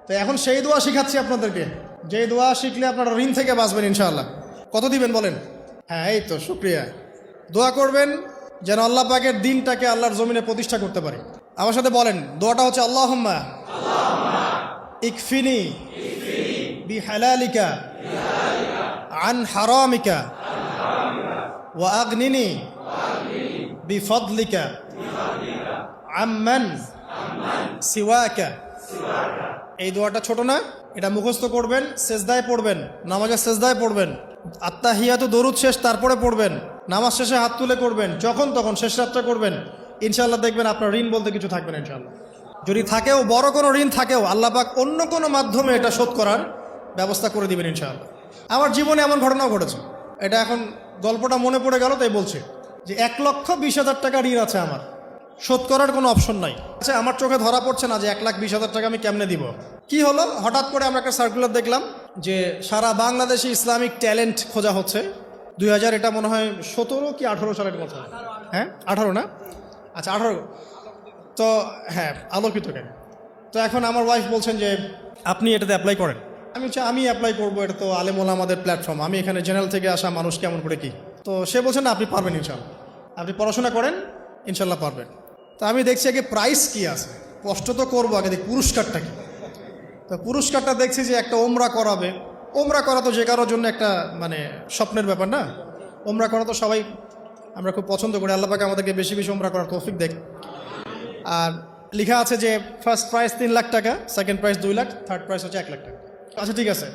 তো এখন সেই দোয়া শিখাচ্ছি আপনাদেরকে, যেই দোয়া শিখলে আপনারা ঋণ থেকে বাঁচবেন ইনশাআল্লাহ। কত দিবেন বলেন? হ্যাঁ, এই তো শুক্রিয়া। দোয়া করবেন যেন আল্লাহ পাকের দিনটাকে আল্লাহর জমিনে প্রতিষ্ঠা করতে পারি। আমার সাথে বলেন, দোয়াটা হচ্ছে আল্লাহুম্মা ইকফিনি বিহালালিকা আন হারামিকা ওয়া আগনিনি বিফদলিকা আম্মান সিওয়াকা। এই দোয়াটা ছোট না, এটা মুখস্থ করবেন, সেজদায় পড়বেন, নামাজের সেজদায় পড়বেন, আত্তাহিয়াতু দরুদ শেষ তারপরে পড়বেন, নামাজ শেষে হাত তুলে করবেন, যখন তখন শেষ রাতটা করবেন। ইনশাআল্লাহ দেখবেন আপনার ঋণ বলতে কিছু থাকবে না ইনশাআল্লাহ। যদি থাকেও, বড় কোনো ঋণ থাকেও, আল্লাহ পাক অন্য কোনো মাধ্যমে এটা শোধ করার ব্যবস্থা করে দিবেন ইনশাআল্লাহ। আমার জীবনে এমন ঘটনাও ঘটেছে, এটা এখন গল্পটা মনে পড়ে গেল তাই বলছে, যে 1,20,000 টাকা ঋণ আছে আমার, শোধ করার কোনো অপশন নাই। আচ্ছা, আমার চোখে ধরা পড়ছে না যে 1,20,000 টাকা আমি কেমনে দিব। কি হলো, হঠাৎ করে আমরা একটা সার্কুলার দেখলাম যে সারা বাংলাদেশে ইসলামিক ট্যালেন্ট খোঁজা হচ্ছে। 2000 এটা মনে হয় 17 কি 18 সালের কথা। হ্যাঁ, 18 না? আচ্ছা, 18। তো হ্যাঁ, আলোকিত কেন। তো এখন আমার ওয়াইফ বলছেন যে আপনি এটাতে অ্যাপ্লাই করেন। আমি বলছি আমি অ্যাপ্লাই করবো, এটা তো আলেম ওলামাদের প্ল্যাটফর্ম, আমি এখানে জেনারেল থেকে আসা মানুষ কেমন করে কি। তো সে বলছেন না, আপনি পারবেন ইনশাল্লাহ, আপনি পড়াশোনা করেন, ইনশাল্লাহ পারবেন। তো আমি দেখছি আগে প্রাইস কি আছে, কষ্ট তো করবো, আগে দেখি পুরস্কারটা কি। তো পুরস্কারটা দেখছি যে একটা ওমরা করাবে। ওমরা করা তো যে কারোর জন্য একটা মানে স্বপ্নের ব্যাপার না। ওমরা করা তো সবাই আমরা খুব পছন্দ করি, আল্লাহ পাক আমাদেরকে বেশি বেশি ওমরা করার তৌফিক দেখ। আর লেখা আছে যে ফার্স্ট প্রাইজ 3 লাখ টাকা, second prize 2 lakh, third prize হচ্ছে 1 লাখ টাকা। আচ্ছা ঠিক আছে,